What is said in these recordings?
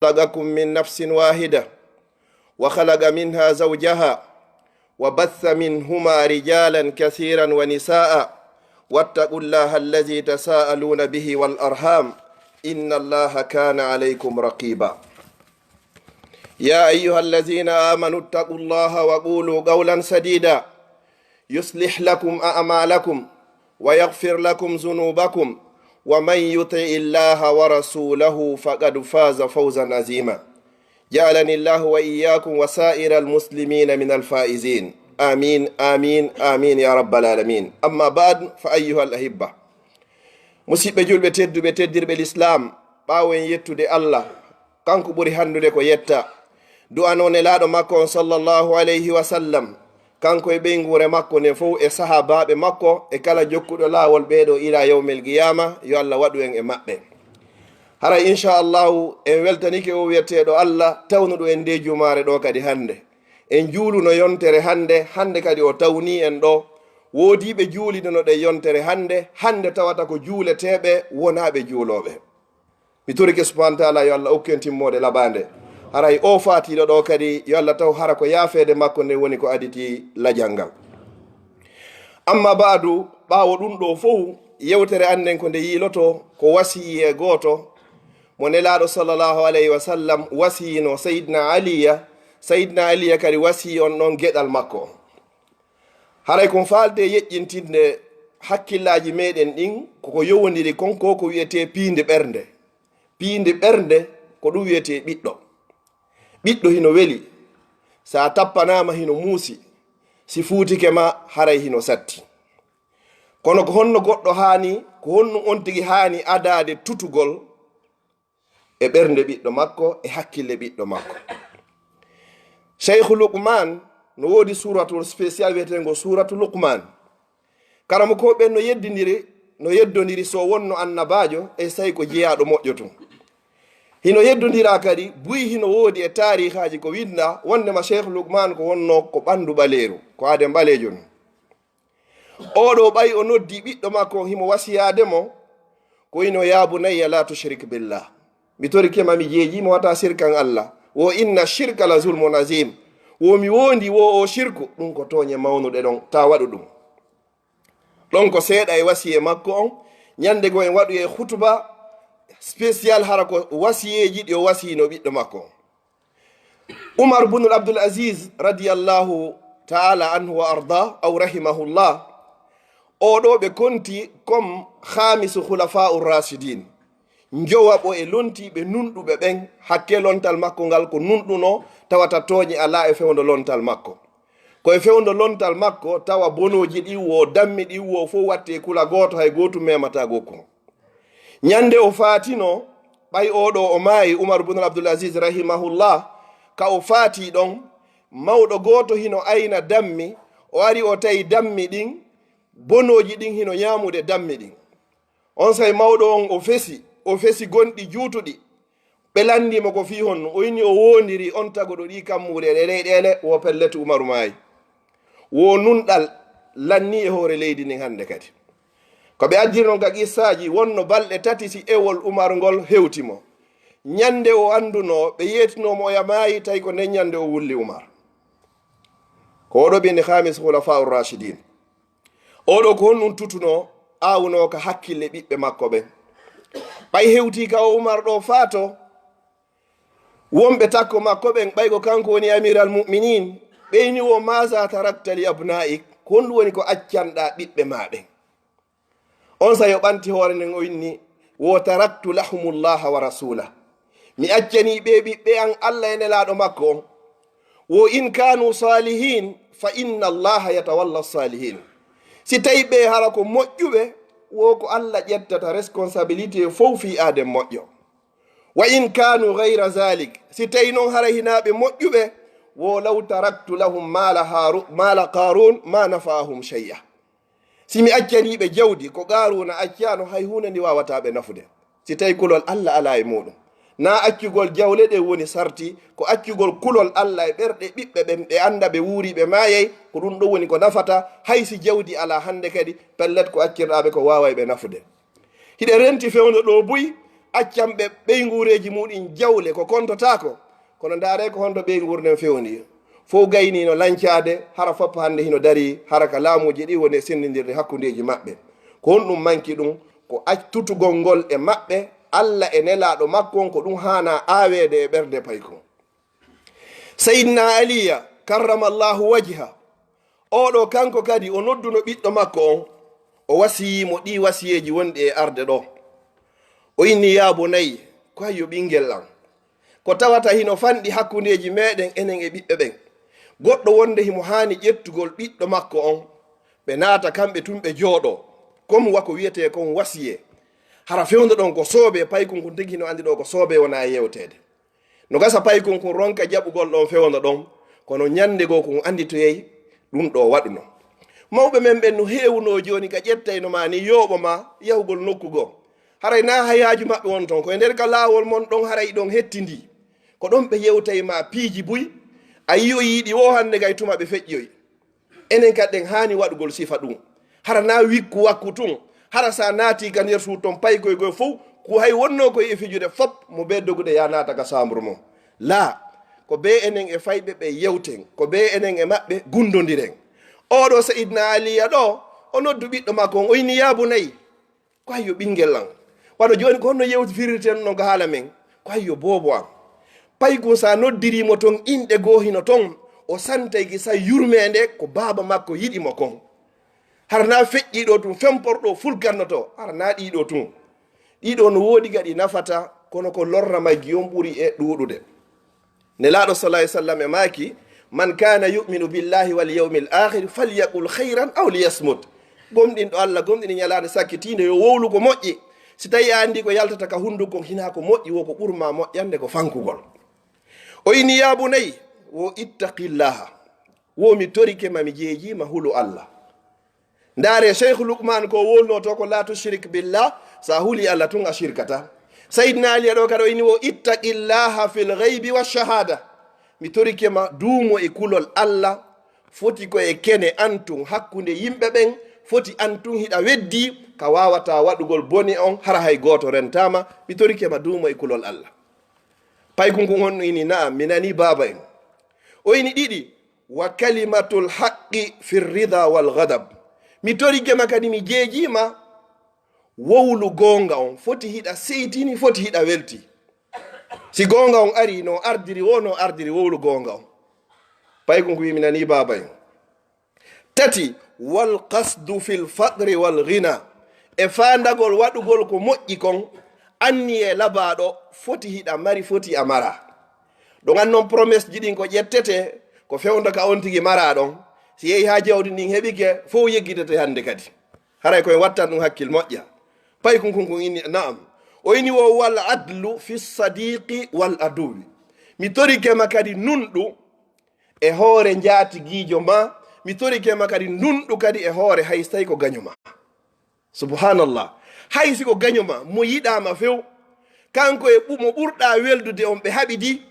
خلقكم من نفس واحدة وخلق منها زوجها وبث منهما رجالا كثيرا ونساء واتقوا الله الذي تساءلون به والأرحام إن الله كان عليكم رقيبا يا أيها الذين آمنوا اتقوا الله وقولوا قولا سديدا يصلح لكم أعمالكم ويغفر لكم ذنوبكم ومن يطع الله ورسوله فقد فاز فوزا عظيما جعلني الله وإياكم وسائر المسلمين من الفائزين آمين آمين آمين يا رب العالمين أما بعد فأيها الأحبة musidɓe julɓe tedduɓe teddirɓe l'islam ɓawen yettude allah kanko ɓuri handude ko yetta du'anone laaɗo makko on sallllahu alayhi wa sallam kanko e ɓeygure makko nde fof e sahabaɓe makko e kala jokkuɗo laawol ɓeeɗo ila yawmel qiyama yo allah waɗu en e maɓɓe hara inchallahu en weltanike o wiyetteɗo allah tawnuɗo en nde jumare ɗo kadi hande en juuluno yontere hande kadi o tawni en ɗo woodiɓe juulideno ɗe yontere hande tawata ko juuleteɓe wonaɓe juuloɓe mi turike subhanahu taala yo allah okken timmode laɓande haray o fatiɗo ɗo kadi yo allah taw hara ko yaafede makko nde woni ko aditi lajangal amma baadu ɓaawo ɗum ɗo fof yewtere anden ko nde yiiloto ko wasiye gooto mo nelaɗo sallllahu alayhi wa sallam wasiyino sayidna aliya kadi wasiyi on ɗon geɗal makko haray kon faalde yeƴƴintinde hakkillaji meɗen ɗin koko yowodiri konko ko wiyete piinde ɓernde ko ɗum wiyete ɓiɗɗo hino weli sa tappanama hino muusi si fuutike ma haray hino satti kono ko honno goɗɗo haani ko honno on tigi haani adade tutugol e ɓernde ɓiɗɗo makko e hakkille ɓiɗɗo makko cheikhu luqman no woodi suratul spécial wiyetengo suratu luqman karamo ko ɓen no yeddodiri so wonno annabajo e sayi ko jeeyaɗo moƴƴoto hino yeddodira kadi buyi hino woodi e tarihaji ko winda wondema cheikh luqman ko wonno ko ɓandu ɓaleeru ko ade ɓalejo no oɗo ɓay o noddi ɓiɗɗo makko himo wasiyademo ko ino yabunayya la tushrik billah mi torikema mi jeejima wata sirkan allah wo inna shirka la zulmun azim womi wondi wo o shirku ɗum ko toñe mawnuɗe ɗon ta waɗu ɗum ɗon ko seeɗa e wasiye makko on ñande go en waɗu e hutuba spécial hara ko wasiyeji ɗi o wasiyino ɓiɗɗo makko umar bunul abdul aziz radiallahu taala anhu wa arda aw rahimahullah oɗo ɓe konti comme hamisu khulafa'ur rasidin jowaɓo e lontiɓe nunɗuɓe ɓen hakke lontal makko ngal ko nunɗuno tawata tooñi ala e fewdo lontal makko koye fewdo lontal makko tawa bonoji ɗi wo dammi ɗi wo fof watte kula goto hay goto memata gokko ñande o faatino ɓay oɗo o maayi umar ibn abdul aziz rahimahullah ka o faati ɗon mawɗo goto hino ayna dammi o ari o tawi dammi ɗin bonoji ɗin hino ñamude dammi ɗin on say mawɗo on o fesi gonɗi juutuɗi ɓe landimo ko fi honno o inni o wondiri on tagoɗo ɗi kammuɗe ɗeɗe wo pelletu umaru maayi wo nunɗal lanni e hoore leydi ndin hande kadi ko ɓe addirnon ka qissaji wonno balɗe tati si ewol umar ngol hewtimo ñande o anduno ɓe yetinomo oya maayi tawi ko nden ñande o wulli umar ko oɗo ɓinde hamis khulafa'ur rashidin oɗo ko honɗum tutuno awuno ka hakkille ɓiɓɓe makko ɓen ɓay hewti ka o umar ɗo faato wonɓe takko makko ɓen ɓay ko kanko woni amiral muminin ɓeyni wo masa taraktali abnaik ko honɗum woni ko accanɗa ɓiɓɓe maɓen on sa yo ɓanti hoore nden o inni wo taraktu lahumullaha wa rasulah mi accani ɓe ɓiɓɓe an allah e nelaɗo makko on wo in kanu salihin fa inna allaha yatawalla salihin si tawi ɓe hara ko moƴƴuɓe wo ko allah ƴettata responsabilité fof fi aden moƴƴo wa in kanu gayra zalik si tawi noon hara hinaɓe moƴƴuɓe wo law taraktu lahum mala qarun ma nafahum shay'a simi accaniɓe jawdi ko qaruna accano hay hunde ndi wawataɓe nafude si tawi kulol allah ala e muɗum na accugol jawle ɗe woni sarti ko accugol kulol allah e ɓerɗe ɓiɓɓe ɓen ɓe anda ɓe wuuriɓe mayey ko ɗum ɗo woni ko nafata haysi jawdi ala hande kadi pellet ko accirɗaɓe ko wawa ɓe nafude hiɗe renti fewno ɗo buy accamɓe ɓeygureji muɗum jawle ko kontotako kono ndaare ko honto ɓeygurden fewni fo gaynino lancade hara foppa hande hino dari hara ka laamuji ɗi woni sendidirde hakkudeji maɓɓe ko honɗum manki ɗum ko accutugol ngol e maɓɓe allah e nelaɗo makkon ko ɗum hana awede e ɓerde payko. Sayyidina aliya karramallahu wajha oɗo kanko kadi o nodduno ɓiɗɗo makko on o wasiyimo ɗi wasiyeji wonɗi e arde ɗo o inni yaabo nayi ko hayyo ɓinguel am ko tawata hino fanɗi hakkudeji meɗen enen e ɓiɓɓe ɓen goɗɗo wonde himo hani ƴettugol ɓiɗɗo makko on ɓe naata kamɓe tun ɓe jooɗo comme wako wiyete kon wasiye hara fewdo ɗon ko soobe paykon kon tigi hino andi ɗo ko soobe wona yewtede no gasa paykon kon ronka jaɓugol ɗon fewdo ɗon kono ñande goo kon andi to yeyi ɗum ɗo waɗuno mawɓe men ɓen no heewuno joni ka ƴettayno ma ni yooɓo ma yahugol nokkugo haray na hayaju maɓɓe won ton koye nder ka laawol mon ɗon haray ɗon hettindi ko ɗon ɓe yewtay ma piiji buy a yi o yiiɗi o hande gay tuma ɓe feƴƴoy enen kadɗen hani waɗugol sifa ɗum hara na wikku wakku tun hara sa naati ka nder suud ton paykoy goye fof ko hay wonno koye e fijude fop mo be dogude ya naata ka chambre mo la ko be enen e fayɓe ɓe yewten ko be enen e maɓɓe gundodiren oɗo Sayyidina aliya ɗo o noddu ɓiɗɗo makko on o yini yaabu nayyi ko hayyo ɓinguel am waɗa joni ko honno yewti firirten no ko haala men ko hayyo boobo am paykon sa noddirimo ton inɗe goohino ton o santayki sa yurmede ko baaba makko yiɗimo kon hara na feƴƴiɗo tun femporɗo fulkannoto hara na ɗiɗo tun ɗiɗo no woodi gaɗi nafata kono ko lorna maggi on ɓuuri e ɗuɗude nelaɗo sallallahu alaihi wasallam e maaki man kana yuminu billahi wal yawmil akhir falyaqul khayran aw liyasmut gomɗinɗo allah gomɗini ñalade sakkitinde yo wowlu ko moƴƴi si tawi a andi ko yaltata ka hunduko hina ko moƴƴi wo ko ɓurma moƴƴande ko fankugol o ini yaabu nayyi wo ittaqillaha wo mi torike mami jeejima hulu allah ndaare cheikh lukman ko wolno to ko la tushrik billah sa huli allah tun a shirkata Sayyidina ali ɗo kada o ini wo ittaqillaha fil ghaibi washahada mi torikema duumo e kulol allah foti ko e kene antun hakkunde yimɓe ɓen foti antun hiɗa weddi ka wawata waɗugol boni on hara hay goto rentama mi torikema duumo e kulol allah paykon kon honno ini naam mi nani baba en o ini ɗiɗi wa kalimatul haqqi fi rida wal ghadab mi torikema kadi mi jeejima wowlu gonga on foti hiɗa seytini foti hiɗa welti si gonga on ari no ardiri wono ardiri wowlu gonga on paykon ko wimi nani baba en tati wal qasdu fil faqri wal ghina e fandagol waɗugol ko moƴƴi kon anni e labaɗo foti hiɗa mari foti a mara ɗon an noon promesse ji ɗin ko ƴettete ko fewda ka on tigi mara ɗon si yehi ha jawdi ndin heɓike fof yeggitete hande kadi haray koye wattan ɗum hakkil moƴƴa pay kon ini naam o ini wo wal adlu fi sadiqi wal aduwi mi torikema kadi nunɗu e hoore jaatigiijo ma mi torikema kadi nunɗu kadi e hoore hay so tawi ko gañoma subhanallah hay siko gañoma mo yiɗama few kanko e mo ɓurɗa weldude on ɓe haɓidi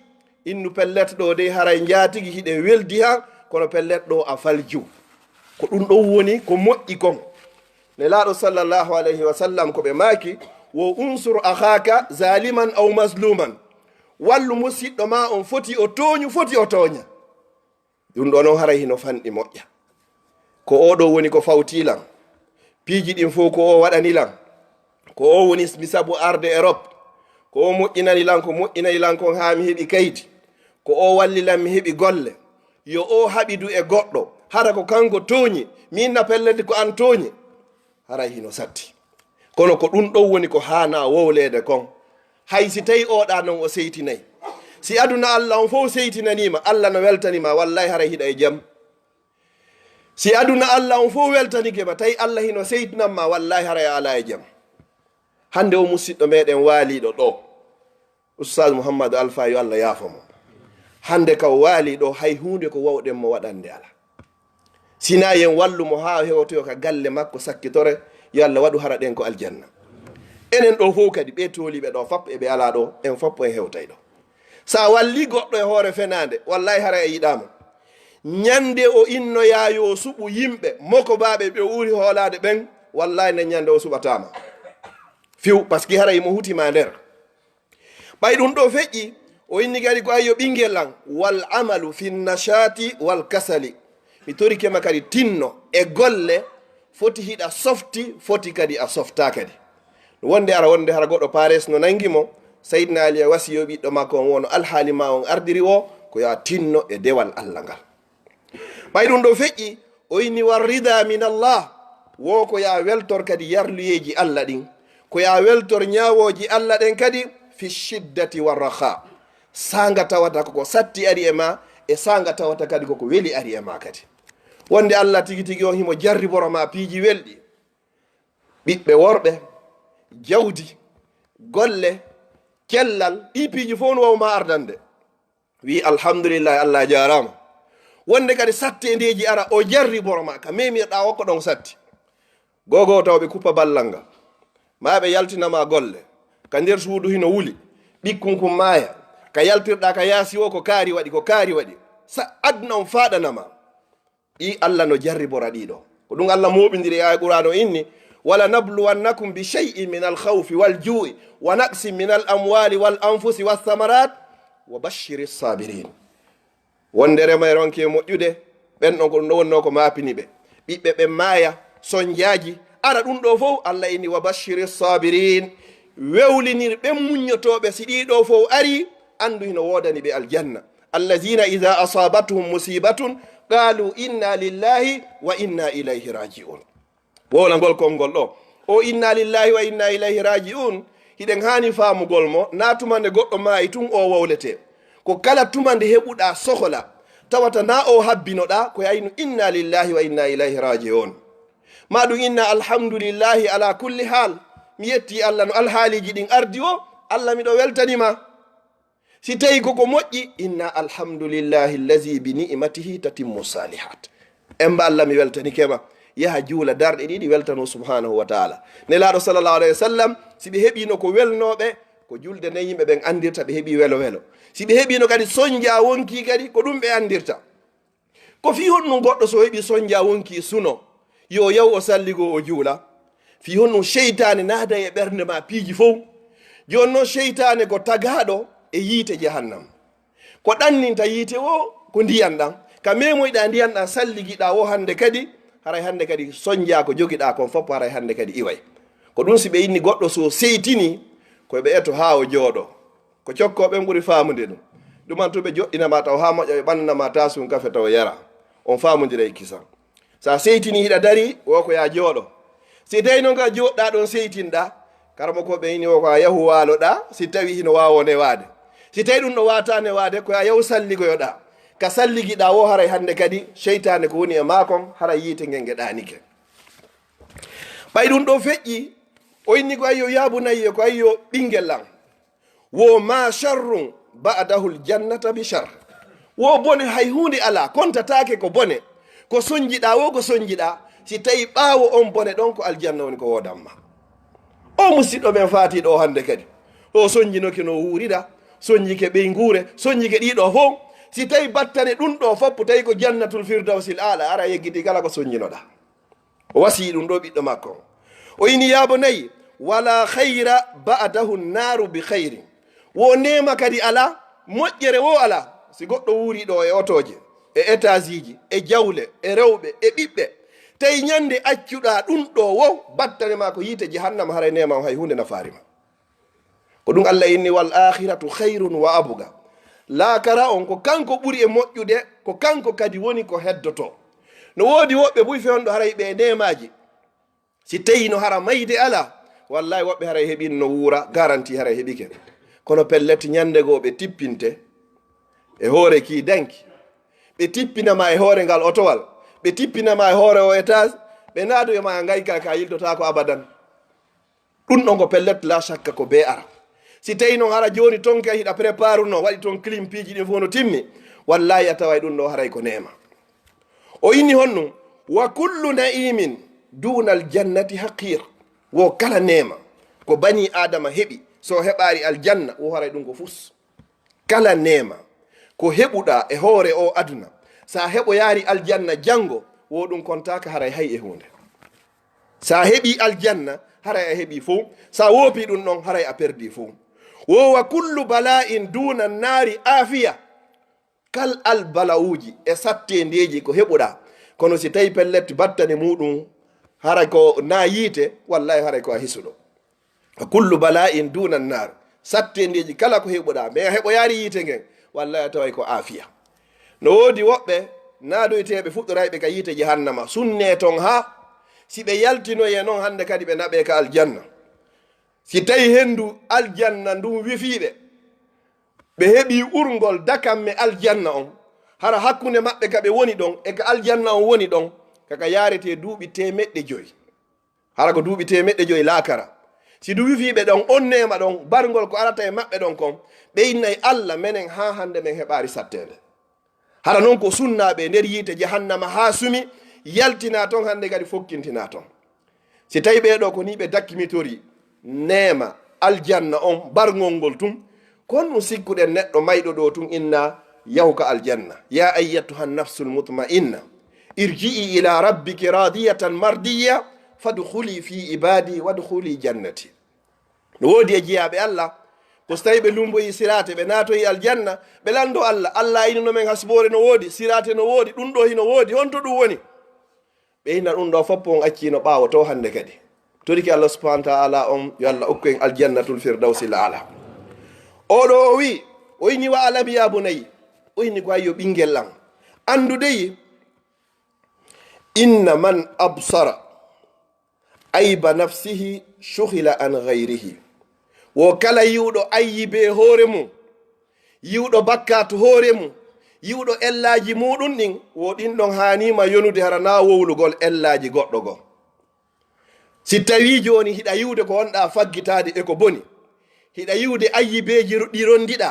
innu pellet ɗo de haray jaatigi hiɗe weldi ha kono pellet ɗo a falju ko ɗum ɗon woni ko moƴƴi kon nelaɗo sallallahu alayhi wa sallam ko ɓe maaki wo unsur akhaka zaliman aw mazluman wallu musidɗo ma on foti o tooñu foti o tooña ɗum ɗo noon haray hino fanɗi moƴƴa ko oɗo woni ko fawtilan piiji ɗin fof ko o waɗanilan ko o woni mi sabu arde Europe ko o moƴƴinanilan ko moƴƴinanilan kon ha mi heɓi kaydi ko o wallilan mi heɓi golle yo o haɓidu e goɗɗo hara ko kanko tooñi min na pellede ko an tooñi haray hino satti kono ko ɗum ɗon woni ko hana wowlede kon hay si tawi oɗa noon o seytinayi si aduna allah on fof seytinanima allah no weltanima wallahi haray hiɗa e jaam si aduna allah on fof weltanikema tawi allah hino seytinanma wallahi haray ala e jaam hande o musidɗo meɗen waaliɗo ɗo oustaz Mouhamadou Alpha yo allah yaafamo hande ka waaliɗo hay hunde ko wawɗen mo waɗande ala sina yen wallumo ha hewtoyo ka galle makko sakkitore yo allah waɗu hara ɗen ko aljanna enen ɗo fof kadi ɓe toliɓe ɗo fop eɓe ala ɗo en fop en hewtay ɗo sa walli goɗɗo e hoore fenade wallahi hara e yiɗama ñande o innoya yo suɓu yimɓe moko baɓe ɓe uri hoolade ɓen wallahi nden ñande o suɓatama fiw par ce que haray mo hutima nder ɓay ɗum ɗo feƴƴi o inni kadi ko ayyo ɓingel an wal amalu fi nachati wal kasali mi torikema kadi tinno e golle foti hiɗa softi foti kadi a softa kadi wonde hara goɗɗo pares no nangimo saydna ali a wasiyo ɓiɗɗo makko on wono alhaali ma on ardiri o ko ya tinno e dewal allah ngal ɓay ɗum ɗo feƴƴi o inni warrida min allah wo ko ya weltor kadi yarluyeji allah ɗin ko ya weltor ñawoji allah ɗen kadi fi shiddati warraha sanga tawata koko satti ari e ma e sanga tawata kadi koko weli ari e ma kadi wonde allah tigi tigi on himo jarriboro ma piiji welɗi ɓiɓɓe worɓe jawdi golle kellal ɗi piiji fof no wawma ardande wi alhamdulillahi allah jarama wonde kadi satte ndeji ara o jarriboro ma ka memirɗa hokko ɗon satti gogo tawɓe kuppa ballal ngal maɓe yaltinama golle ka nder suudu hino wuli ɓikkun kum maaya ka yaltirɗa ka yaasi o ko kaari waɗi sa aduna on faɗanama ɗi allah no jarribora ɗiɗo ko ɗum allah moɓidiri aya qur'an o inni wala nabluwannakum bi shay'in min alkhawfi waljui wa naqsin min al amwali wal anfusi wathamarat wa bashiri sabirin wonde remay ronke moƴƴude ɓen ɗon ko ɗum ɗo wonno ko mapini ɓe ɓiɓɓe ɓe maaya soñjaji ara ɗum ɗo fof allah inni wa bashiri sabirin wewlinir ɓen muñotoɓe si ɗiɗo fof ari andu hino wodani ɓe aljanna allazina ida asabatuhum musibatun qalu inna lillahi wa inna ilayhi raji'un wolangol konngol ɗo o inna lillahi wa inna ilayhi raji'un hiɗen hani famugol mo na tumande goɗɗo maayi tun o wowlete ko kala tumande heɓuɗa sohla tawata na o habbinoɗa ko yayno inna lillahi wa inna ilayhi raji'un ma ɗum inna alhamdulillahi ala kulli hal mi yetti allah no alhaaliji ɗin ardi o allah miɗo weltanima si tawi koko moƴƴi inna alhamdulillahi allazi bi ni'matihi tatimmu salihat emba allah mi weltanikema yaha juula darɗe ɗiɗi weltano subhanahu wa taala nelaɗo sallllahu alayhi wa sallam si ɓe heeɓino ko welnoɓe ko julde nden yimɓe ɓen andirta ɓe heeɓi welo welo si ɓe heeɓino kadi soñdia wonki kadi ko ɗum ɓe andirta ko fi honɗum goɗɗo so heeɓi soñdia wonki suno yo yaw o salligo o juula fi honɗum cheytane naada e ɓernde ma piiji fof joni noon cheytane ko tagaɗo e yiite jahannam ko ɗanninta yiite o ko ndiyan ɗan ka memoyɗa ndiyan ɗan salligiɗa o hande kadi haray hande kadi soñdia ko jogiɗa kon fof haray hande kadi iway ko ɗum si ɓe inni goɗɗo so seytini koɓe eto ha o jooɗo ko cokkoɓen ɓuuri famude ɗum ɗuman to ɓe joɗɗinama taw ha moƴƴa ɓe ɓannama tasum kafe taw yara on famodira e kisa sa seytini hiɗa dari o ko ya jooɗo si tawi noon ka joɗɗa ɗon seytinɗa karmo ko ɓe inni o ko a yahu waloɗa si tawi hino wawo newade si tawi ɗum ɗo wata newade ko ya yahu salligoyoɗa ka salligiɗa o haray hande kadi cheytane ko woni e makon haray yiite ngel ngeɗanike ɓay ɗum ɗo feƴƴi o inni ko ayyo yabunayye ko ayyo ɓinguel an wo ma charrum ba'dahul jannata bi char wo bone hay hunde ala kontatake ko bone ko soñjiɗa wo ko soñjiɗa si tawi ɓaawo on bone ɗon ko aljanna woni ko wodanma o musidɗo men fatiɗo o hande kadi o soñjinoke no wuurida soñjike ɓey nguure soñjike ɗiɗo fof si tawi battane ɗum ɗo foppo tawi ko jannatul firdawsil ala ara yeggiti kala ko soñjinoɗa o wasi ɗum ɗo ɓiɗɗo makko o ini yaabo nayi wala hayra ba'dahu naru bi hayrin wo nema kadi ala moƴƴere wo ala si goɗɗo wuuri ɗo e otoje e étage ji e jawle e rewɓe e ɓiɓɓe tawi ñande accuɗa ɗum ɗo wo battane ma ko yiite jahannama haray nema hay hunde nafarima ko ɗum allah inni wal akhiratu hayrun wa abuga laakara on ko kanko ɓuri e moƴƴude ko kanko kadi woni ko heddoto no woodi woɓɓe buy fewonɗo haray ɓe nemaji si tawi no hara mayde ala wallahi woɓɓe haray heeɓino no wuura garanti haray heeɓike kono pellete ñande goo ɓe tippinte e hoore ki danki ɓe tippinama e hoore ngal otowal ɓe tippinama e hoore o étage ɓe naado ema gayka ka yiltota ko abadan ɗum ɗon ko pellete la chakka ko be ara si tawi noon hara joni ton kay hiɗa prépare no waɗi toon clim piiji ɗin fof no timmi wallahi a taway ɗum ɗo haray ko nema o inni honɗum wa kullu na'imin dunal jannati haqir wo kala nema ko bani adama heɓi so heɓari aljanna wo haray ɗum ko fus kala nema ko heɓuɗa e hoore o aduna sa heɓo yaari aljanna janngo wo ɗum kontaka haray hay e hunde sa heɓi aljanna haray a heɓi fof sa woopi ɗum ɗon haray a perdi fof wowa kullu bala'in duna naari afiya. Kal al balawuji e sattendeji ko heɓuɗa kono si tawi pellet battane muɗum haray ko na yiite wallahi haray ko a hisuɗo. Kullu bala'in duna nar, sattendeji kala ko heɓuɗa mais heɓo yaari yiite ngen wallahi taway ko afiya. No woodi woɓɓe naadoyteɓe fuɗɗorayɓe ka yiite jahannama sunne ton ha si ɓe yaltinoye noon hande kadi ɓe naɓe ka aljanna. Si tawi hendu aljanna ndum wifiɓe ɓe heɓi urgol dakamme aljanna on hara hakkunde maɓɓe ka ɓe woni ɗon e ka aljanna on woni ɗon kaka yarete duuɓi 500 hara ko duuɓi 500 laakara. si du wifiɓe ɗon on nema ɗon bargol ko arata e maɓɓe ɗon kon ɓe innayi Allah menen ha hande men heɓari sattede. hara noon ko sunnaɓe nder yiite jahannama ha sumi yaltina ton hande kadi fokkintina ton. si tawi ɓeɗo ko ni ɓe dakkimitori nema aljanna on bargol ngol tum kon ɗum sikkuɗen neɗɗo mayɗo ɗo tun inna yahuka aljanna. Ya ayyatuha nafsul mutma'inna irji'i ila rabbiki radiyatan mardiya fadkhuli fi ibadi wadkhuli jannati. no woodi e jiyaɓe Allah ko so tawi ɓe lumboyi sirate ɓe natoyi aljanna ɓe lando Allah Allah inino men hasbore no woodi sirate no woodi ɗum ɗo hino woodi honto ɗum woni ɓe inna ɗum ɗo foppo on accino ɓawo to hande kadi toriki Allah subhanahu wa ta'ala on yo Allah okku en aljannatul firdausil ala. oɗo o wi o yini wa alam ya bunayi o yini ko ayyo ɓinguel an andudeyi inna man absara ayba nafsihi shughila an ghayrihi. wo kala yiwɗo ayyibe hoore mum yiwɗo bakkatu hoore mum yiwɗo ellaji muɗum ɗin wo ɗin ɗon hanima yonude hara na wowlugol ellaji goɗɗo go. si tawi joni hiɗa yiwde ko wonɗa faggitade e ko boni hiɗa yiwde ayyibeji ɗi rondiɗa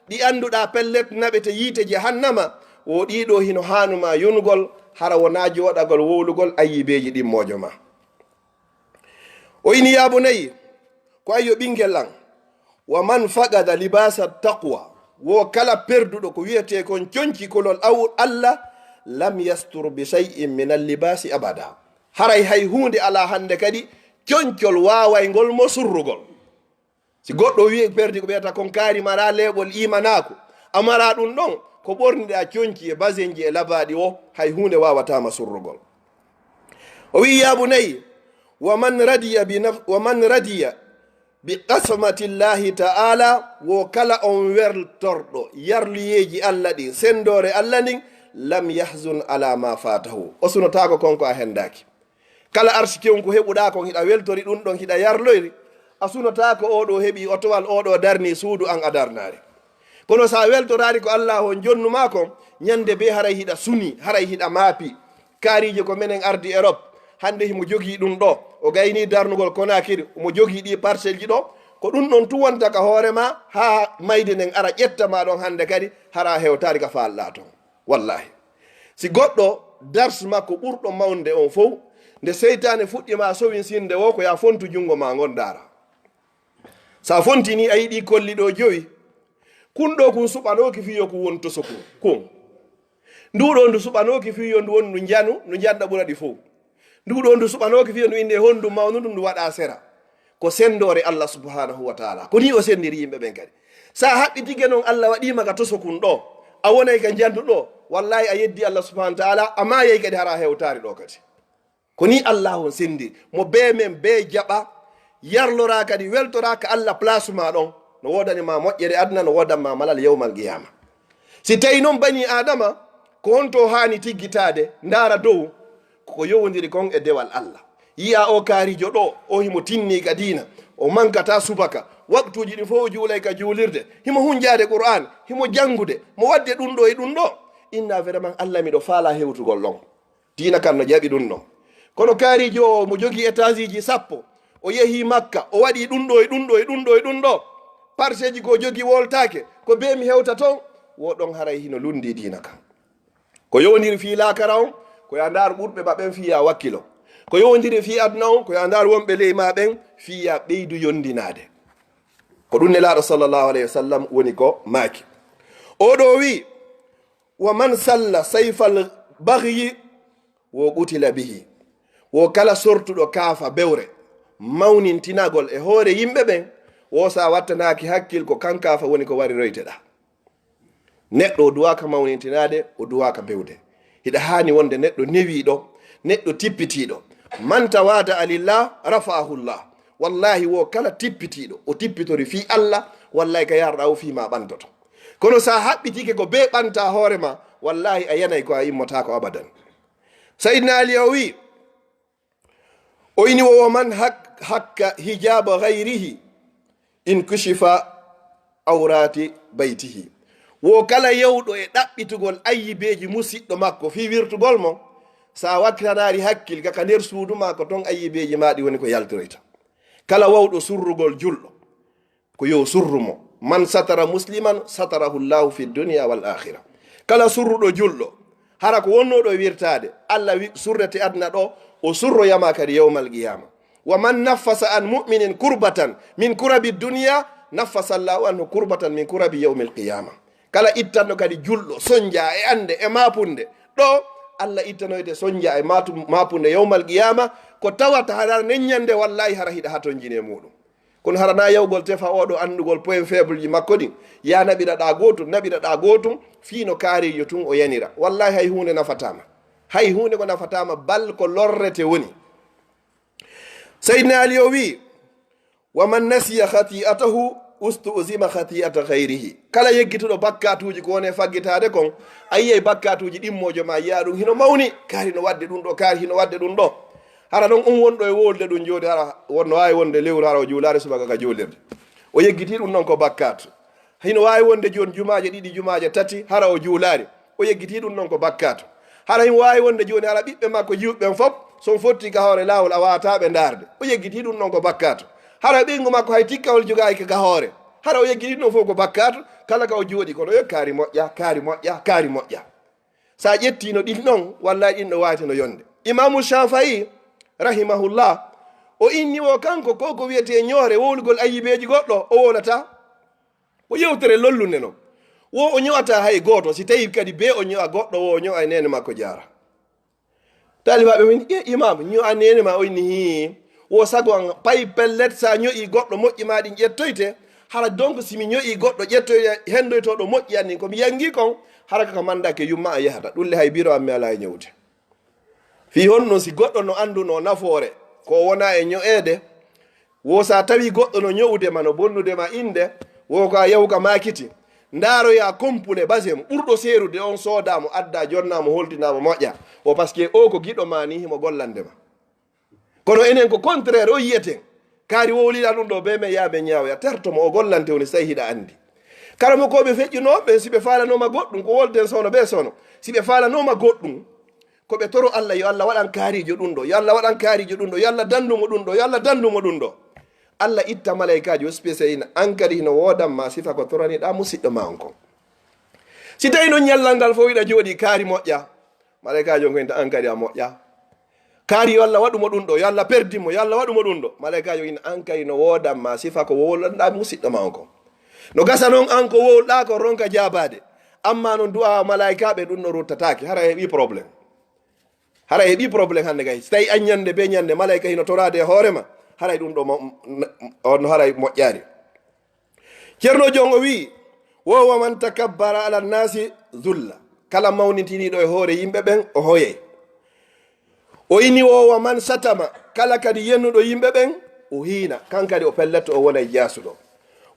ɗi anduɗa pellet naɓete yiite jahannama wo ɗiɗo hino hanuma yonugol hara wona joɗagol wowlugol ayyibeji ɗin mojo ma. o ini yabunayi ko ayyo ɓinguel an wa man faqada libasa taqwa wo kala perduɗo ko wiyete kon conci kolol Allah lam yastur bi shay'in min al-libasi abada. haray hay hunde ala hande kadi concol waway ngol mo surrugol. si goɗɗo wi perdi ko ɓeyata kon kaari mara leɓol imanako amara ɗum ɗon ko ɓorniɗa conci e basenji e labaɗi o hay hunde wawatama surrugol. o wi yabunayi wa man radiya bi qasmatillahi ta'ala wo kala on wertorɗo yarliyeji Allah ɗin sendore Allah ɗin lam yahzun ala ma fatahu o sunotako konko a hendaki. kala arsikewon ko heɓuɗa kon hiɗa weltori ɗum ɗon hiɗa yarloyri a sunotako oɗo heɓi otowal oɗo darni suudu an a darnari. kono sa weltorari ko Allah on jonnuma kon ñande be haray hiɗa suni haray hiɗa maapi. kaariji ko menen ardi Europe hande himo jogii ɗum ɗo o gayni darnugol Konakiri omo jogii ɗi parcelle ji ɗo ko ɗum ɗon tuwanta ka hoorema ha mayde nden ara ƴettama ɗon hande kadi hara hewtari ka falɗa ton. wallahi si goɗɗo dars makko ɓurɗo mawde on fof nde seytane fuɗɗima sowin sinde wo ko ya fontu jungo ma gon dara. sa fontini a yiɗi kolli ɗo joyi kunɗo kun suɓanoki fiyo ko won toso kun nduɗo ndu suɓanoki fiyo ndu woni ndu janu ndu janɗa ɓura ɗi fof nduɗo ndu suɓanoki fiyo ndu inde hondu mawnudu ndu waɗa sera ko sendore Allah subhanahu wa ta'ala ko ni o sendiri yimɓe ɓen kadi. sa haɓɓitige noon Allah waɗima ka toso kun ɗo a wonay ka jandu ɗo wallahi a yeddi Allah subhanahu wa ta'ala amma yeyi kadi hara hewtari ɗo kadi ko ni Allah on sendiri mo be men be jaɓa yarlora kadi weltora ka Allah place ma ɗon no wodanima moƴƴere aduna no wodanma malal yawmal qiyama. si tawi noon bani adama ko honto hani tiggitade ndara dow ko yowodiri kon e dewal Allah. yiya o kaarijo ɗo o himo tinni ka diina o mankata subaka waktuji ɗi fof juulay ka juulirde himo hunjade Qur'an himo jangude mo wadde ɗum ɗo e ɗum ɗo inna vraiment Allah miɗo faala hewtugol ɗon diina kan no jaɓi ɗum ɗon. kono kaarijo o mo jogii étage ji 10 o yehi Makka o waɗi ɗum ɗo e ɗum ɗo e ɗum ɗo e ɗum ɗo parcelle ji ko jogii woltake ko be mi hewta ton woɗon haray hino lundi diina kan. ko yowdiri fi lakara on ko ya ndar ɓurɓe maɓen fiya wakkilo ko yowdiri fi aduna on ko ya ndar wonɓe ley maɓen fiya ɓeydu yondinade ko ɗum nelaɗo sallllahu alayhi wa sallam woni ko maaki. oɗo wi wa man salla sayfal bagyi wo qutila bihi wo kala sortuɗo kaafa bewre mawnintinagol e hoore yimɓe ɓen wo sa wattanaki hakkil ko kankafa woni ko wari royteɗa. Neɗɗo o duwaka mawnintinade, o duwaka bewde. Hiɗa hani wonde neɗɗo newiɗo, neɗɗo tippitiɗo. Man tawada alillah rafa'ahullah. Wallahi wo kala tippitiɗo o tippitori fi Allah, wallahi ka yarɗa o fima ɓantoto. Kono sa haɓɓitike ko be ɓanta hoorema, wallahi a yanay ko a immotako abadan. Sayyidina Ali o wi o ini wo man hakka hijaba gayrihi in kushifa awrati baytihi. Wo kala yewɗo e ɗaɓɓitugol ayyibeji musidɗo makko fi wirtugol mo, sa wattanari hakkil kaka nder suudu ma ko ton ayyibeji maɗi woni ko yaltiroyta. Kala wawɗo surrugol julɗo ko yo surrumo. Man satara musliman satarahu llahu fi dunia wal akhira. Kala surruɗo julɗo hara ko wonnoɗo e wirtade, Allah surrete adna ɗo o surroyama kadi yawmal qiyama. Wa man naffasa an muminin kurbatan min kurabi dunia naffasa llahu anhu kurbatan min kurabi yawmil qiyama. Kala ittanno kadi julɗo sonja e ande e mapunde ɗo, Allah ittanoyde sonja e mapunde yawmal qiyama, ko tawata hara neññande wallahi hara hiɗa haton jine muɗum. Kono harana yawgol tefa oɗo andugol point faible ji makko ɗin, ya naɓiraɗa gotum fiino kaarijo tun o yanira. Wallahi hay hunde nafatama, hay hunde ko nafatama, bal ko lorrete woni. Sayyidina Ali o wi wa man nasiya khati'atahu ustu'zima khati'ata ghayrihi. Kala yeggituɗo bakkatuji ko woni faggitade kon, ayyey bakkatuji ɗimmojo ma yiya ɗum hino mawni, kaari no wadde ɗum ɗo, kaari hino wadde ɗum ɗo. Hara ɗon wonɗo e wolde ɗum jodi, hara wonno wawi wonde lewru hara o juulare subaka ka joolirde, o yeggiti ɗum noon ko bakkatu. Hino wawi wonde joni jumaje ɗiɗi jumaje tati hara o juulari, o yeggiti ɗum noon ko bakkatu. Hara hino wawi wonde joni hara ɓiɓɓe makko jiwɓeɓen fof son fotti ka hoore lawol a wawataɓe darde, o yeggiti ɗum noon ko bakkatu. Hara ɓingu makko hay tikkawol jogaki ka hoore, hara o yeggiti ɗum fof ko bakkatu. Kala ka o jooɗi kono yo kaari moƴƴa, kaari moƴƴa, kaari moƴƴa. Sa ƴettino ɗin ɗon wallahi ɗin ɗo wawtino yonde. Imamu Shafi'i rahimahullah o inni o kanko ko wiyete ñoore wowlugol ayyibeji goɗɗo o wolata o yewtere lollunde noon, wo o ño'ata hay goto. Si tawi kadi be o ño'a goɗɗo, wo o ño'a nene makko jara. Talibaɓe min imam ño'a nene ma, o inni hi wo sago an pay pellet sa ño'i goɗɗo moƴƴi ma ɗin ƴettoyte. Hara donc simi ño'i goɗɗo ƴettoyte hendoytoɗo moƴƴi anni komi yangi kon, hara kaka mandake yumma a yahata ɗulle hay biro ammi ala e ñewde. Fi honno si goɗɗo no anduno nafoore ko wona e ño'ede, wo sa tawi goɗɗo no ño'udema no bonnudema inde, wo ko a yawka makiti ndaroya compule basem ɓurɗo seerude on soodamo adda jonnamo holtinamo moƴƴa o par ce que o ko giɗo ma ni himo gollandema. Kono enen ko contraire o yiyeten, kaari wowliɗa ɗum ɗo be men yaaɓe ñawoya tertomo o gollante woni so tawi hiɗa andi. Karamo koɓe feƴƴunoɓe siɓe falanoma goɗɗum ko wolden sono ɓe sono, siɓe falanoma goɗɗum ko ɓe toro Allah, yo Allah waɗan kaarijo ɗum ɗo, yo Allah waɗan kaarijo ɗum ɗo, yo Allah dandumo ɗum ɗo, yo Allah dandumo ɗum ɗo. Allah itta malaikaji spécial an kadi hino wodanma sifa ko toraniɗa musidɗo ma on kon. Si tawi noon ñallal ngal fof wiɗa jooɗi kaari moƴƴa, malaikaji on koynta an kadi a moƴƴa. Kaari yo Allah waɗumo ɗum ɗo, yo Allah perdimo, yo Allah waɗumo ɗum ɗo, malaikaji o ina an kadi no wodanma sifa ko wowlanɗa musidɗo ma on kon. No gasa noon an ko wowɗa ko ronka jabade, amma noon du'a malaikaɓe ɗum no ruttatake, hara heeɓi probléme. Hara heeɓi probléme hande kay, so tawi an ñande be ñande malaika hino torade e hoorema, haray ɗum ɗo no haray moƴƴaari. Ceernojo on o wi wowa man takabbara ala nnasi zulla. Kala mawnitiniɗo e hoore yimɓe ɓen o hoye. O ini wowa man satama. Kala kadi yennuɗo yimɓe ɓen o hiina, kankadi o pelletto o wona e jasuɗo.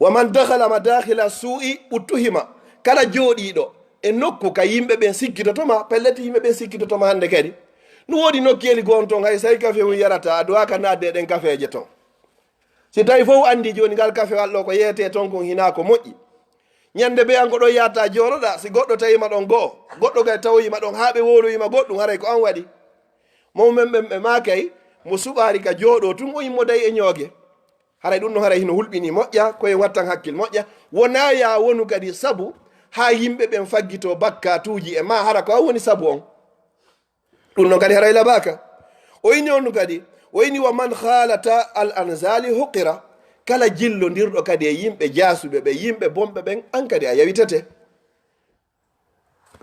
Wa man dakhala madakhila su'i uttuhima. Kala jooɗiɗo e nokku ka yimɓe ɓen sikkitotoma, pelleti yimɓe ɓen sikkitotoma hande kadi. No woodi nokkeli gon ton hay say kafe mum yarata a duwaka nadde ɗen kafeje ton. Si tawi fof andi joni ngal kafe walɗo ko yeete ton kon hina ko moƴƴi. Ñande be an ko ɗon yatta joroɗa, si goɗɗo tawima ɗon go'o, goɗɗo kay tawoyima ɗon ha ɓe woloyima goɗɗum, haray ko an waɗi. Mawmen ɓe makay mo suɓari ka jooɗo tun o yimmo dayi e ñoogue. Haray ɗum no haray hino hulɓini moƴƴa, koye wattan hakkil moƴƴa. Wona ya wonu kadi sabu ha yimɓe ɓen faggito bakkatuji e ma, hara ko an woni sabu on. ɗum noon kadi haray labaka. O ini on kadi o ini wa man khalata al anzali huqira. Kala jillodirɗo kadi e yimɓe jasuɓe ɓe, yimɓe bomɓe ɓen, an kadi a yawitete.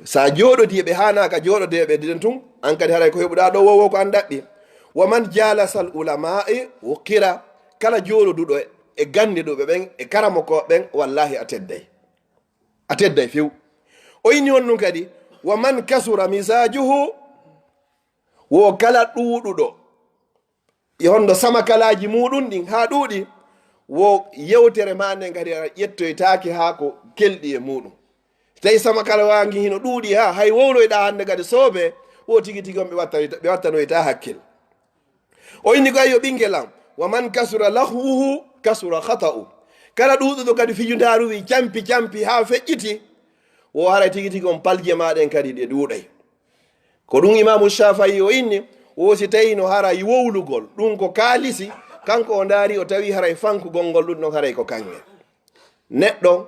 Sa jooɗodi ɓe hanaka jooɗodeɓe den tun, an kadi haray ko heɓuɗa ɗo wowo ko an ɗaɓɓi. Wa man jalasal ulama'i huqira. Kala jooɗoduɗo e gandiɗuɓe ɓen e karamokoɓe ɓen wallahi a tedday few. o inni on ɗum kadi wa man kasura misajuhu, wo kala ɗuuɗuɗo e hondo sama kalaji muɗum ɗin ha ɗuuɗi, wo yewtere ma nden kadi a ƴettoytaki ha ko kelɗi e muɗum. tawi sama kala wangi hino ɗuuɗi ha hay wowloyɗa hande kadi soobe, wo tigi tigi on ɓe wattanoyta hakkil. o inni ko ayyo ɓinguelam, wa man kasura lahwuhu kasura khata'u, kala ɗuuɗuɗo kadi fijundaru wi campi ha feƴƴiti, wo haray tigi tigi on palje maɗen kadi ɗe ɗuuɗay. ko ɗum imamu Shafi'i o inni, wosi tawi no haray wowlugol ɗum ko kaalisi, kanko o daari o tawi haray fankugol ngol ɗum ɗon haray ko kange. neɗɗo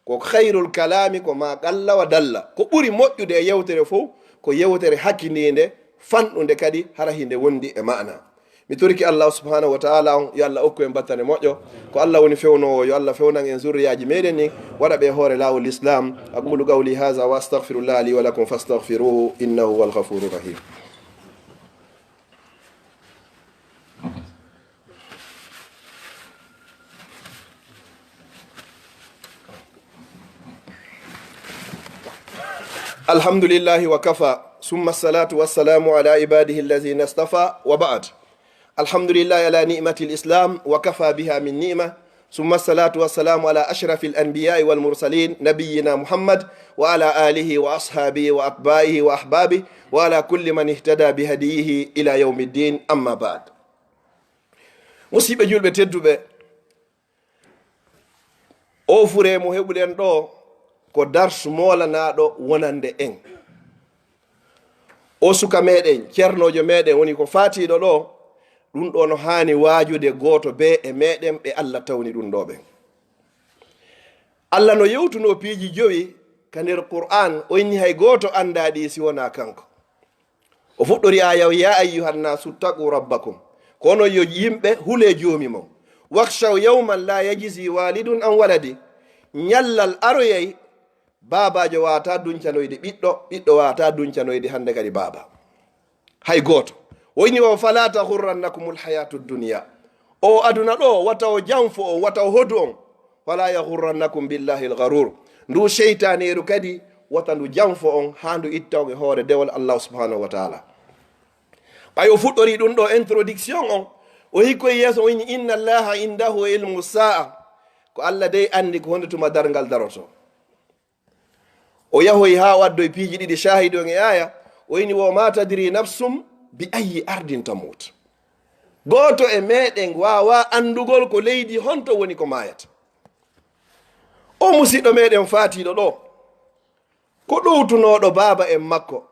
ko khairul kalami ko ma qalla wa dalla, ko ɓuri moƴƴude e yewtere fof ko yewtere hakkindinde fanɗude kadi hara hinde wondi e ma'na. mi toriki Allah subhanahu wa ta'ala on yo Allah okku en battane moƴƴo, ko Allah woni fewnowo yo Allah fewnan en zurriyaji meɗen ni waɗa ɓe hoore lawol islam. aqulu qawli hadha wa astaghfirullah li wa lakum fastaghfiruhu innahu huwal ghafurur rahim. alhamdulillahi wa kafa summa salatu wassalamu ala ibadihi allazina istafa wa ba'd. alhamdulillahi ala ni'mati lislam wa kafa biha min ni'ma, summa salatu wassalamu ala ashrafi al-anbiya'i wal mursalin nabiyyina muhammad wa ala alihi wa ashabihi wa atba'ihi wa ahbabihi wa ala kulli man ihtada bi hadiyihi ila yawmi ddin, amma ba'd. musidɓe julɓe tedduɓe, o fure mo heɓuɗen ɗo ko darsu molanaɗo wonande en. o suka meɗen ceernojo meɗen woni ko fatiɗo ɗo, ɗum ɗo no hani wajude goto be e meɗen ɓe Allah tawni ɗum ɗo ɓen. Allah no yewtuno piiji jowi ka nder Qur'an, o inni hay goto andaɗi si wona kanko. o fuɗɗori ayaw ya ayyuhannasu taqu rabbakum, kono yo yimɓe hule joomi mon. wakshaw yawman la yajizi walidun an waladi, ñallal aroyay babajo wata duncanoyde ɓiɗɗo wata duncanoyde hande kadi baba, hay goto. woni o fala tahurrannakum lhayatu dunia, o aduna ɗo wata o janfo on, wata o hodu on. wala yahurrannakum billahi lgarur, ndu cheytaneru kadi wata ndu janfo on ha ndu itta on e hoore dewol Allah subhanahu wa taala. ɓay o fuɗɗori ɗum ɗo introduction on, o hikkoye yeeso o inni inna allaha indahu ilmu sa'a, ko Allah dey andi ko honde tuma dargal daroto. o yahoy ha waddoy piiji ɗiɗi shahidi on e aya, o inni wo ma tadri nafsum bi ayi ardin tamut, goto e meɗen wawa andugol ko leydi honto woni ko mayata. o musidɗo meɗen fatiɗo ɗo, ko ɗowtunoɗo baba en makko,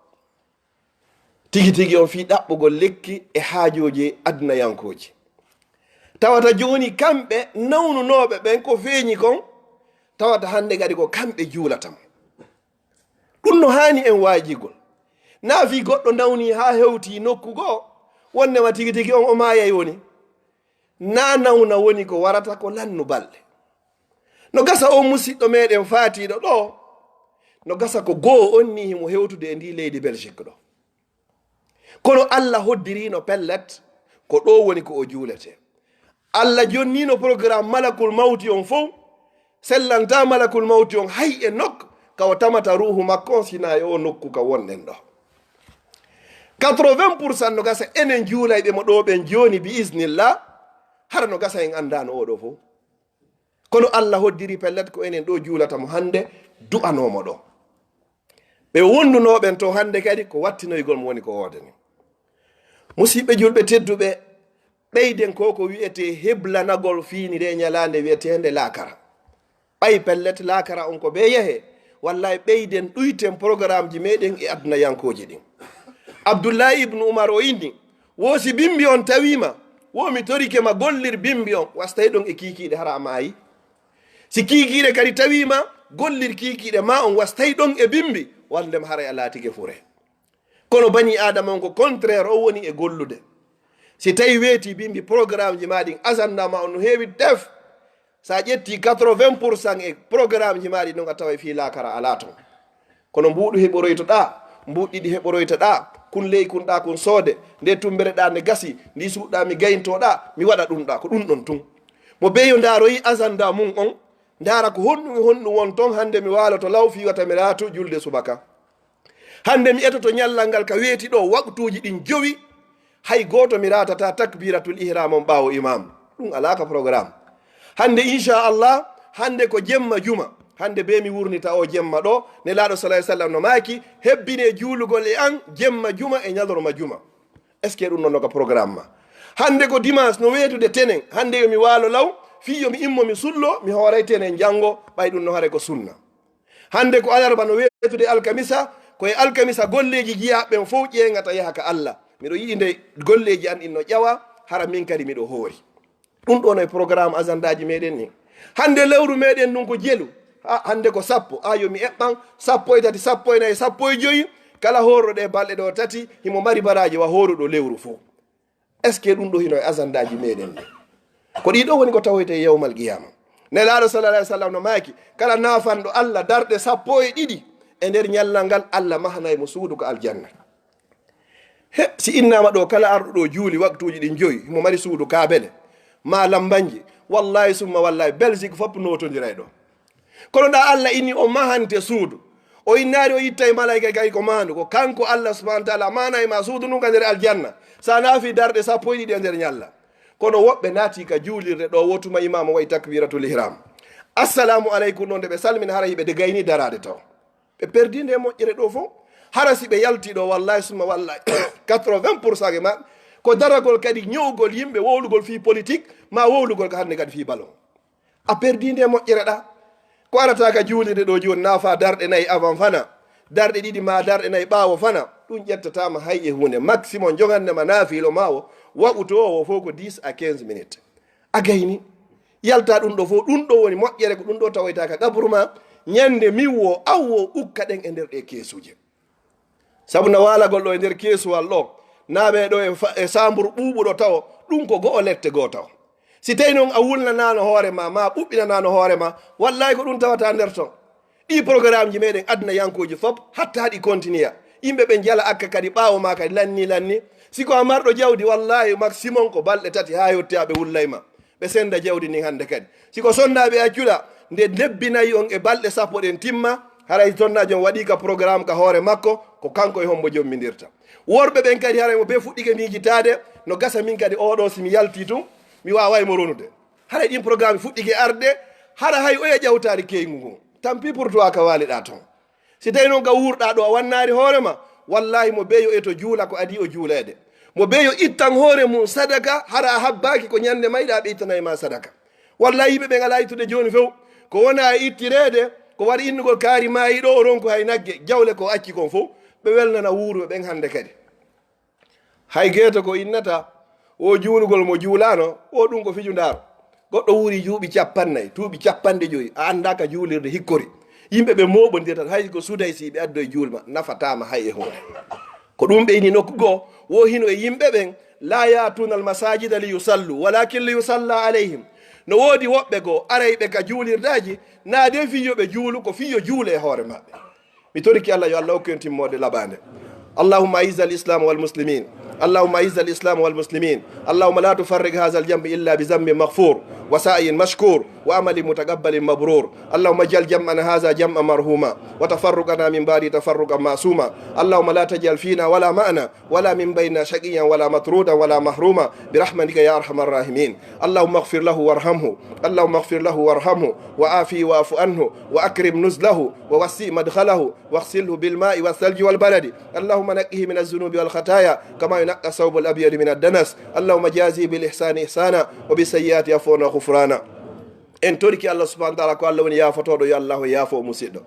tigi tigi on fi ɗaɓɓugol lekki e haajoji adnayankoji. tawata joni kamɓe nawnunoɓe ɓen ko feeñi kon, tawata hande kadi ko kamɓe juulatam. ɗum no hani en wajigol. na fi goɗɗo nawni ha hewti nokku goo, wonnema tigi tigi on o mayay woni. na nawna woni ko warata ko lannu balɗe. no gasa o musidɗo meɗen fatiɗo ɗo, no gasa ko goo on ni himo hewtude e ndi leydi Belgique ɗo. kono Allah hoddirino pellet ko ɗo woni ko o juulete. Allah jonnino programme malakul mawti on fof, sellanta malakul mawti on hay e nokk kawo tamata ruhu makko sina e o nokku ka wonɗen ɗo. 80% no gasa enen juulayɓe mo ɗo ɓen joni bi isnillah, hara no gasa en andano oɗo fof. kono Allah hoddiri pellet ko enen ɗo juulatamo hande du'anomo ɗo. ɓe wondunoɓen to hande kadi ko wattinoygol mo woni ko wodani. musidɓe julɓe tedduɓe, ɓeyden ko wiyete heblanagol fiinire ñalande wiyetende lakara. ɓay pellet lakara on ko ɓe yehe, wallahi ɓeyden ɗuyten programme ji meɗen e aduna yankoji ɗin. Abdullahi ibnu Umar o inni, wosi bimbi on tawima, womi torike ma gollir bimbi on, wastay ɗon e kikiɗe hara maayi. si kikiɗe kadi tawima, gollir kikiɗe ma on wastay ɗon e bimbi, waldem haray a laatike fure. kono bani adama on ko contraire o woni e gollude. si tawi weeti bimbi programme ji maɗin asannama on no heewi def, sa ƴetti 80% e programme ji maɗi ɗon a tawa fi lakara ala ton. kono mbuɗu heɓoroytoɗa, mbuɗɗiɗi heɓoroytoɗa, kun ley kunɗa kun soode, nde tumbere ɗa nde gasi, ndi suuɗɗa mi gayntoɗa, mi waɗa ɗum ɗa, ko ɗum ɗon tun. mo beyo ndaroyi agenda mum on ndara ko honɗum won ton hande mi waloto law fi wata mi laatu julde subaka hande mi etoto ñallal ngal ka weeti ɗo waktuji ɗin jowi hay goto mi ratata takbiratul ihram on ɓawo imam ɗum alaka programme hande inchallah hande ko jemma juma hande be mi wurnita o jemma ɗo ne laaɗo salah sallam no maaki hebbine juulugol e an jemma juma e ñalorma juma est ce que ɗum noon noka programme ma hande ko dimanche no weetude tenen hande yomi waalo law fi yomi immo mi sullo mi hooray tenen janngo ɓay ɗum no hare ko sunna hande ko alarba no weetude alkamisa koye alkamisa golleji jiyaɓɓen fof ƴeegata yaha ka allah miɗo yiɗi nde golleji an ɗin no ƴawa hara min kadi miɗo hoori ɗum ɗo no e programme agenda ji meɗen ni hande lewru meɗen ɗum ko jelu hande ko sappo yomi eɓɓan 13 14 15 kala horroɗe balɗe ɗo tati himo mari baraji wa horuɗo lewru fo est ce que ɗum ɗo hino e agenda ji meɗen ni ko ɗiɗo woni ko tawoyte yewmal qiyama nelaɗo sallallah alih sallam no maaki kala nafanɗo allah darɗe 12 e nder ñallal ngal allah mahanayi mo suudu ko aljanna he si innama ɗo kala arɗo ɗo juuli waktuji ɗin joyi mo mari suudu kabele ma lambanje wallahi summa wallahi belgique fopp notodiray ɗo kono ɗa allah inni o mahante suudu o innari o yitta e malayika kay ko mahandu ko kanko allah subahana taala manayi ma suudu ndun ka nder aljanna sa naafi darɗe 12 e nder ñalla kono woɓɓe naati ka juulirde ɗo wotuma imama wayi takbiratul ihram assalamu aleykum ɗo nde ɓe salmina hara hiɓe de gayni darade taw ɓe perdinde moƴƴere ɗo fof hara si ɓe yalti ɗo wallahi summa wallahi 80% ke maɓɓe ko daragol kadi ñowgol yimɓe wowlugol fi politique ma wowlugol ko hande kadi fi ballon a perdinde moƴƴere ɗa ko arata ka juulirde ɗo joni nafa darɗe 4 avant fana darɗe 2 ma darɗe 4 ɓaawo fana ɗum ƴettatama hay e hunde maximum jogandema naafilo ma o waɓuto o fof ko 10 à 15 minutes a gayni yalta ɗum ɗo fof ɗum ɗo woni moƴƴere ko ɗum ɗo tawoyta ka gabru ma ñande miwo awwo ukka ɗen e nder ɗe keesuje saabu no walagol ɗo e nder keesuwal ɗo naaɓe ɗo e samburu ɓuuɓuɗo taw ɗum ko go'o lette goo taw si tawi noon a wulnanano hoorema ma ɓuɓɓinanano hoorema wallahi ko ɗum tawata nder ton ɗi programme ji meɗen aduna yankoji foof hatta ɗi continue yimɓe ɓe jala akka kadi ɓaawo ma kadi lanni siko a marɗo jawdi wallahi maximum ko balɗe 3 ha yetti aɓe wullayma ɓe senda jawdi ni hande kadi siko sonnaɓe accula nde nebbinayi on e balɗe 10 ɗen timma haray sonnaji on waɗi ka programme ka hoore makko ko kanko e hombo jommidirta worɓe ɓen kadi haray mo be fuɗɗike mijitade no gasa min kadi oɗo simi yalti tum mi wawaymo ronude haray ɗin programme fuɗɗike arde hara hay oya ƴawtari keygu ngu tampi pour toi ka waliɗa toon si tawi noon ka wurɗa ɗo a wannari hoorema wallahi mo beyo e to juula ko adi o juulede mo beyo ittan hoore mum sadaka hara a habbaki ko ñande mayɗa ɓe ittanayima sadaka wallahi yimɓe ɓe ngala ittude joni few ko wona ittirede ko waɗi innugol kaari mayi ɗo o ronko hay nagge jawle ko acci kon fof ɓe welnana wuuruɓe ɓen hande kadi hay geeto ko innata o juulugol mo juulano o ɗum ko fiju ndaro goɗɗo wuuri juuɓi 50 tuuɓi 50 a anda ka juulirde hikkori yimɓe ɓe moɓodirtat hay ko suuday si ɓe addo e juulma nafatama hay e hunde ko ɗum ɓe ini nokku goo wo hino e yimɓe ɓen la yatuna al masajida li yusallu walakin li yusalla alayhim no woodi woɓɓe goo arayɓe ka juulirdaji naade fiyoɓe juulu ko fiyo juule e hoore maɓɓe mi toriki allah yo allah hokku en timmode laɓande allahumma aiza al islam wal muslimin اللهم أعز الإسلام والمسلمين اللهم لا تفرق هذا الجنب إلا بذنب مغفور وسعي مشكور وعمل متقبل مبرور اللهم اجعل جمعنا هذا جمعا مرحوما وتفرقنا من بعد تفرقا معصوما اللهم لا تجعل فينا ولا معنا ولا من بيننا شقيا ولا مطرودا ولا محروما برحمتك يا أرحم الراحمين اللهم اغفر له وارحمه اللهم اغفر له وارحمه وعافيه واعف عنه وأكرم نزله ووسع مدخله واغسله بالماء والثلج والبرد اللهم نقه من الذنوب والخطايا كما ينقى الثوب الأبيض من الدنس اللهم جازي بالإحسان إحسانا وبالسيئات عفوا وغفرانا en toriki allah subahana taala ko allah woni yafotoɗo yo allah o yaafo musidɗo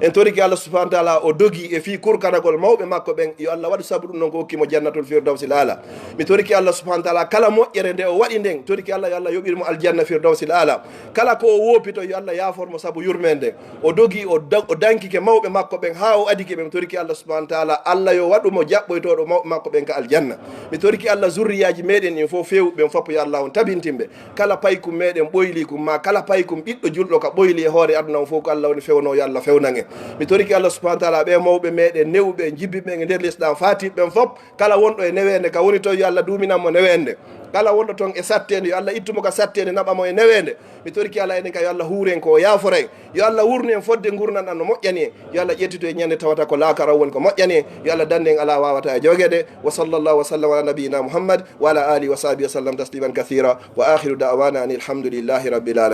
en toriki allah subahana taala o dogi e fi kurkanagol mawɓe makko ɓen yo allah waɗu sabu ɗum noon ko hokkimo jannatul firdawsi l ala mi toriki allah subahana taala kala moƴƴere nde o waɗi nden toriki allah yo allah yoɓirmo aljanna firdawsi l ala kala ko o wopito yo allah yaformo saabu yurmede o dogi o dankike mawɓe makko ɓen ha o adike ɓe mi toriki allah subahana taala allah yo waɗumo jaɓɓoytoɗo mawɓe makko ɓen ka aljanna mi toriki allah zurriyaji meɗen in fof fewɓe ɓen foppo yo allah on tabintimɓe kala paykum meɗen ɓoyli kum ma kala kala paykum ɓiɗɗo julɗo ka ɓoyli e hoore aduna o fof ko allah woni fewno yo allah fewnange mi toriki allah subahana taala ɓe mawɓe meɗen newɓe jibbiɓe e nder l'islam fatiɓɓen fof kala wonɗo e newende ka woni to yo allah duminanmo newende kala wonɗo toon e sattede yo allah ittumo ka sattede naɓamo e newende mi toriki ala enen ka yo allah huuren ko yaforen yo allah wurnu en fodde gurnan no moƴƴani en yo allah ƴettito e ñande tawata ko laakaraw woni ko moƴƴani en yo allah dande en ala wawata e jogede wa sallllahu wa sallam ala nabiyina muhammad wa ala alihi wa sahbihi wa sallam tasliman kathira wa akhiru da'wana an alhamdulillahi rabbil alamin